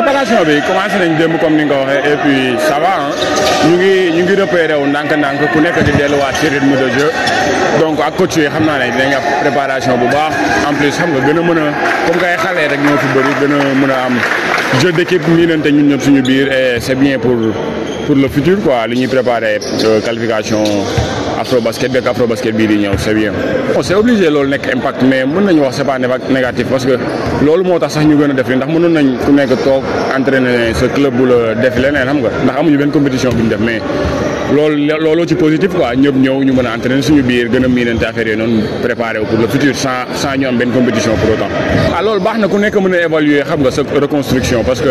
préparation bi commencé nañ démb comme ni nga ko waxee et puis ça va ñu ngi repéré wu ndànk-ndànk ku nekk di delluwaat ci rythme de jeu donc ak coach yi xam naa ne dinañ am préparation bu baax en plus xam nga gën a mën a comme kay xale rek ñoo fi bëri gën a mën a am jeu d'équipe miinante ñun ñëpp suñu biir et c'est bien pour le futur quoi li ñuy préparé qualification Afrobasket beeg Afrobasket bii di ñëw c'est bien. bon c'est obligé loolu nekk impact mais mën nañu wax c'est pas négatif parce que loolu moo tax sax ñu gën a def li ndax mënoon nañ ku nekk toog entraîner sa club bu la def leneen xam nga ndax amuñu benn compétition bu ñu def mais looloo ci positif quoi ñëpp ñëw ñu mën a entraîner suñu biir gën a miinante affaire yooyu noonu préparer wu pour le futur sans ñu am benn compétition pour autant. loolu baax na ku nekk mën a évaluer xam nga sa reconstruction parce que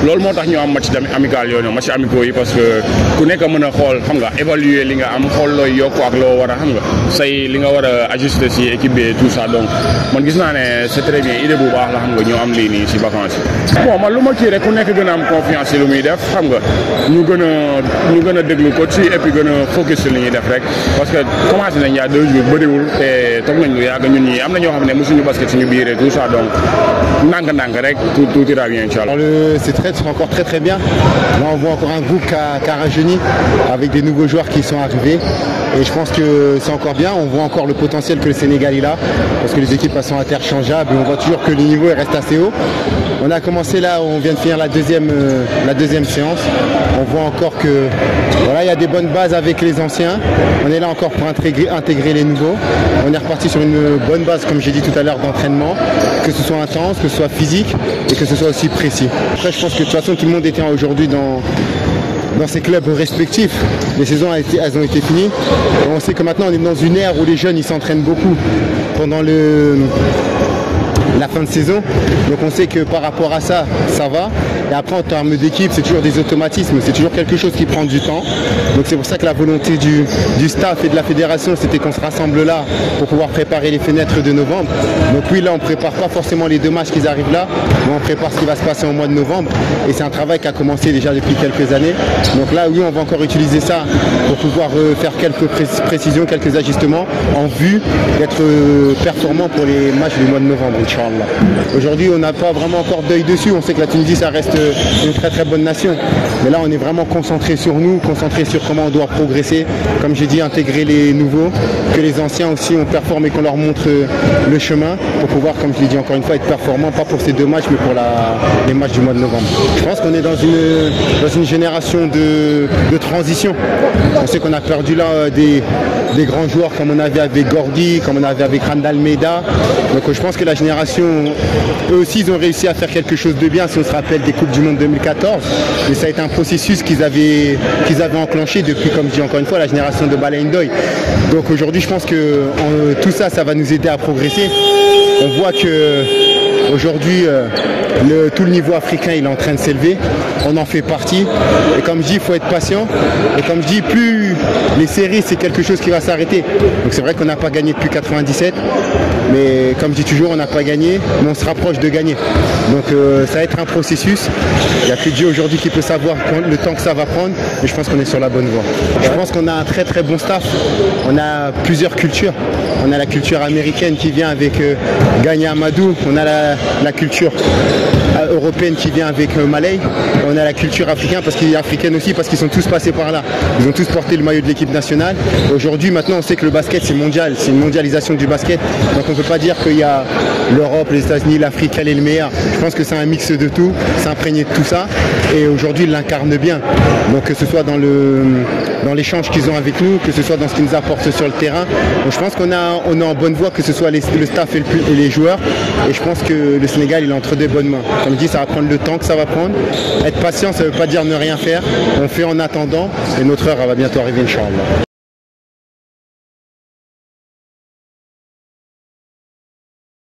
loolu moo tax ñu am match amical yooyu noonu match amicaux yi parce que ku nekk mën a xool xam nga évaluer li nga am xool looy yokk ak loo war a xam nga say li nga war a ajuster si équipe bi tout ça donc man gis naa ne c'est très bien idée bu baax la xam nga ñoo am lii nii si vacances yi. bon man lu ma kii rek ku nekk gën a am confiance ci lu muy def xam nga ñu gën a déglu coach et puis gën a focus ci li ñuy def rek parce que commencé nañ il y a 2 jours bëriwul te toog nañ lu yàgg ñun ñi am na ñoo xam ne mosuñu basket suñu biir et tout ça donc ndànk-ndànk rek tout ira bien inchallah. C'est encore très bien. Là on voit encore un groupe qui a rajeuni avec des nouveaux joueurs qui sont arrivés. Et je pense que c'est encore bien, on voit encore le potentiel que le Sénégal il a, parce que les équipes sont interchangeables et on voit toujours que le niveau reste assez haut. On a commencé là, on vient de finir la deuxième séance. On voit encore que voilà, il y a des bonnes bases avec les anciens. On est là encore pour intégrer les nouveaux. On est reparti sur une bonne base, comme j'ai dit tout à l'heure, d'entraînement, que ce soit intense, que ce soit physique et que ce soit aussi précis. Après, je pense que de toute façon, tout le monde était aujourd'hui dans ces clubs respectifs. Les saisons elles ont été finies. Et on sait que maintenant on est dans une ère où les jeunes ils s'entraînent beaucoup pendant la fin de saison. Donc on sait que par rapport à ça, ça va. Et après en termes d'équipe, c'est toujours des automatismes, c'est toujours quelque chose qui prend du temps. Donc c'est pour ça que la volonté du staff et de la fédération, c'était qu'on se rassemble là pour pouvoir préparer les fenêtres de novembre. Donc oui, là on ne prépare pas forcément les 2 matchs qui arrivent là, mais on prépare ce qui va se passer au mois de novembre. Et c'est un travail qui a commencé déjà depuis quelques années. Donc là oui, on va encore utiliser ça pour pouvoir faire quelques précisions, quelques ajustements en vue d'être performant pour les matchs du mois de novembre, Inch'Allah. Aujourd'hui, on n'a pas vraiment encore d'œil dessus. On sait que la Tunisie, ça reste une très bonne nation. Mais là, on est vraiment concentré sur nous, concentré sur comment on doit progresser. Comme j'ai dit, intégrer les nouveaux, que les anciens aussi ont performé, qu'on leur montre le chemin pour pouvoir, comme je l'ai dit encore une fois, être performant, pas pour ces 2 matchs, mais pour les matchs du mois de novembre. Je pense qu'on est dans une génération de transition. On sait qu'on a perdu là des grands joueurs comme on avait avec Gorgui, comme on avait avec Randall Meida. Donc je pense que la génération, eux aussi, ils ont réussi à faire quelque chose de bien, si on se rappelle des Coupes du Monde 2014. Mais ça a été un processus qu'ils avaient enclenché depuis, comme je dis encore une fois, la génération de Bala Ndoye. Donc aujourd'hui, je pense que tout ça, ça va nous aider à progresser. On voit que aujourd'hui, tout le niveau africain il est en train de s'élever. On en fait partie. Et comme je dis, il faut être patient. Et comme je dis, plus les séries, c'est quelque chose qui va s'arrêter. Donc c'est vrai qu'on n'a pas gagné depuis 97. Mais comme je dis toujours, on n'a pas gagné, mais on se rapproche de gagner. Donc ça va être un processus. Il n'y a que Dieu aujourd'hui qui peut savoir le temps que ça va prendre. Mais je pense qu'on est sur la bonne voie. Je pense qu'on a un très bon staff. On a plusieurs cultures. On a la culture américaine qui vient avec Gagné Amadou. On a la culture européenne qui vient avec Malay. On a la culture africaine aussi parce qu'ils sont tous passés par là. Ils ont tous porté le maillot de l'équipe nationale. Aujourd'hui, maintenant, on sait que le basket, c'est mondial. C'est une mondialisation du basket. Donc on ne peut pas dire qu'il y a l'Europe, les États-Unis, l'Afrique, quel est le meilleur. Je pense que c'est un mix de tout. C'est imprégné de tout ça. Et aujourd'hui, ils l'incarnent bien. Donc que ce soit dans l'échange qu'ils ont avec nous, que ce soit dans ce qu'ils nous apportent sur le terrain. Donc je pense qu'on est en bonne voie, que ce soit le staff et les joueurs. Et je pense que le Sénégal, il est entre des bonnes mains. Comme je dis, ça va prendre le temps que ça va prendre. Être patient, ça ne veut pas dire ne rien faire. On fait en attendant et notre heure elle va bientôt arriver, Inch'Allah.